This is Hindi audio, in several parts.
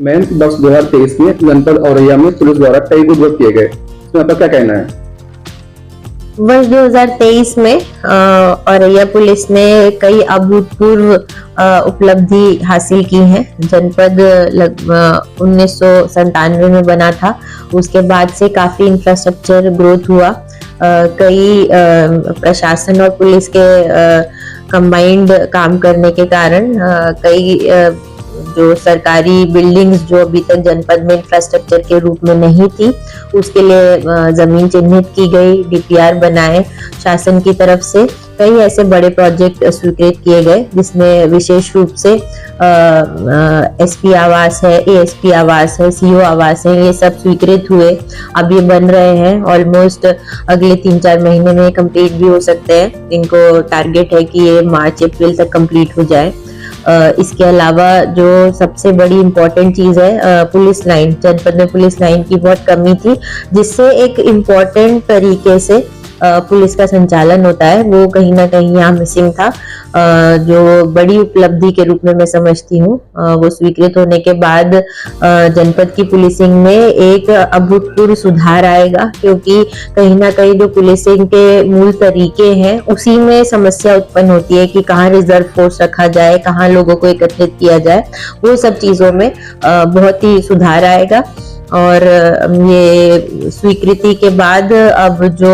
मेंस वर्ष 2023 में जनपद औरैया में पुलिस द्वारा कई गुड वर्क किए गए, इसमें आपका क्या कहना है? वर्ष 2023 में औरैया पुलिस ने कई अभूतपूर्व उपलब्धि हासिल की है। जनपद 1997 में बना था, उसके बाद से काफी इंफ्रास्ट्रक्चर ग्रोथ हुआ। कई प्रशासन और पुलिस के कंबाइंड काम करने के कारण कई जो सरकारी बिल्डिंग्स जो अभी तक जनपद में इंफ्रास्ट्रक्चर के रूप में नहीं थी, उसके लिए जमीन चिन्हित की गई, डीपीआर बनाए। शासन की तरफ से कई ऐसे बड़े प्रोजेक्ट स्वीकृत किए गए, जिसमें विशेष रूप से एसपी आवास है, एएसपी आवास है, सीओ आवास है, ये सब स्वीकृत हुए। अब ये बन रहे हैं, ऑलमोस्ट अगले 3-4 महीने में कंप्लीट भी हो सकते हैं। इनको टारगेट है कि ये मार्च अप्रैल तक कंप्लीट हो जाए। इसके अलावा जो सबसे बड़ी इम्पोर्टेंट चीज है, पुलिस लाइन, जनपद में पुलिस लाइन की बहुत कमी थी, जिससे एक इम्पोर्टेंट तरीके से पुलिस का संचालन होता है, वो कहीं ना कहीं यहाँ मिसिंग था। जो बड़ी उपलब्धि के रूप में मैं समझती हूँ, वो स्वीकृत होने के बाद जनपद की पुलिसिंग में एक अभूतपूर्व सुधार आएगा, क्योंकि कहीं ना कहीं जो पुलिसिंग के मूल तरीके हैं उसी में समस्या उत्पन्न होती है कि कहाँ रिजर्व फोर्स रखा जाए, कहाँ लोगों को एकत्रित किया जाए। वो सब चीजों में बहुत ही सुधार आएगा। और ये स्वीकृति के बाद अब जो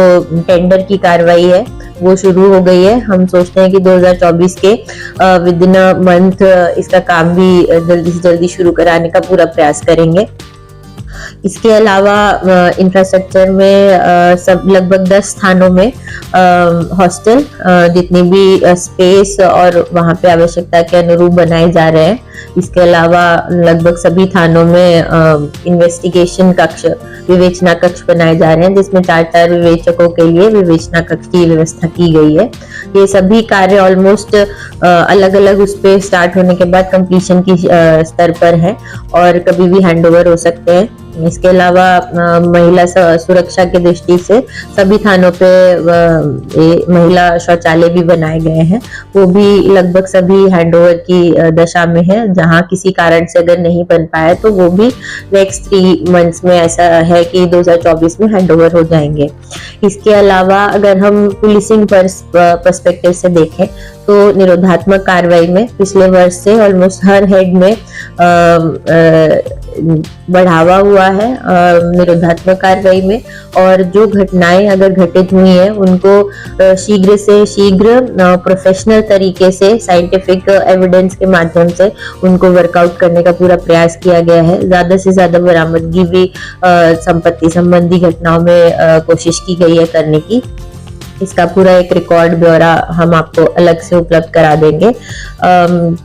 टेंडर की कार्रवाई है वो शुरू हो गई है। हम सोचते हैं कि 2024 के विद इन अ मंथ इसका काम भी जल्दी से जल्दी शुरू कराने का पूरा प्रयास करेंगे। इसके अलावा इंफ्रास्ट्रक्चर में सब लगभग 10 स्थानों में हॉस्टल, जितनी भी स्पेस और वहाँ पे आवश्यकता के अनुरूप बनाए जा रहे हैं। इसके अलावा लगभग सभी थानों में इन्वेस्टिगेशन कक्ष, विवेचना कक्ष बनाए जा रहे हैं, जिसमें 4 विवेचकों के लिए विवेचना कक्ष की व्यवस्था की गई है। ये सभी कार्य ऑलमोस्ट अलग अलग उस पे स्टार्ट होने के बाद कंप्लीशन की स्तर पर है और कभी भी हैंडओवर हो सकते हैं। इसके अलावा महिला सुरक्षा की दृष्टि से सभी थानों पे महिला शौचालय भी बनाए गए हैं, वो भी लगभग सभी हैंडओवर की दशा में है। जहां किसी कारण से अगर नहीं बन पाया तो वो भी नेक्स्ट 3 मंथ्स में ऐसा है कि 2024 में हैंडओवर हो जाएंगे। इसके अलावा अगर हम पुलिसिंग पर्सपेक्टिव से देखें तो निरोधात्मक कार्रवाई में पिछले वर्ष से ऑलमोस्ट हर हेड में बढ़ावा हुआ है निरोधात्मक कार्रवाई में, और जो घटनाएं अगर घटित हुई हैं उनको शीघ्र से शीघ्र प्रोफेशनल तरीके से साइंटिफिक एविडेंस के माध्यम से उनको वर्कआउट करने का पूरा प्रयास किया गया है। ज्यादा से ज्यादा बरामदगी भी संपत्ति संबंधी घटनाओं में कोशिश की गई है करने की। इसका पूरा एक रिकॉर्ड ब्यौरा हम आपको अलग से उपलब्ध करा देंगे।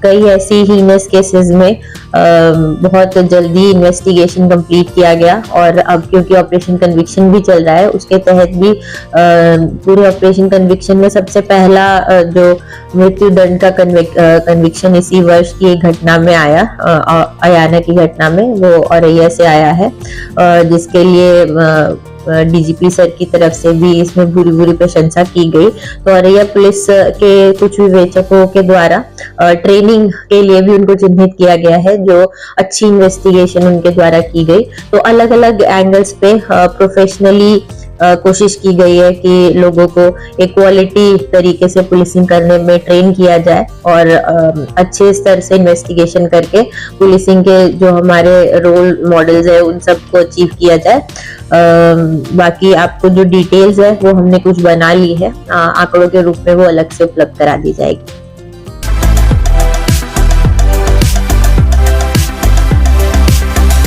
कई ऐसी हीनस केसेस में बहुत जल्दी इन्वेस्टिगेशन कंप्लीट किया गया, और अब क्योंकि ऑपरेशन कन्विक्शन भी चल रहा है, उसके तहत भी पूरे ऑपरेशन कन्विक्शन में सबसे पहला जो मृत्यु दंड का कन्विक्शन इसी वर्ष की घटना में आया, अयाना की घटना में, वो औरैया से आया है, जिसके लिए डीजीपी सर की तरफ से भी इसमें बुरी बुरी प्रशंसा की गई। तो औरैया पुलिस के कुछ विवेचकों के द्वारा ट्रेनिंग के लिए भी उनको चिन्हित किया गया है, जो अच्छी इन्वेस्टिगेशन उनके द्वारा की गई। तो अलग अलग एंगल्स पे प्रोफेशनली कोशिश की गई है कि लोगों को एक क्वालिटी तरीके से पुलिसिंग करने में ट्रेन किया जाए और अच्छे स्तर से इन्वेस्टिगेशन करके पुलिसिंग के जो हमारे रोल मॉडल्स है उन सबको अचीव किया जाए। बाकी आपको जो डिटेल्स है वो हमने कुछ बना ली है, आंकड़ों के रूप में वो अलग से उपलब्ध करा दी जाएगी।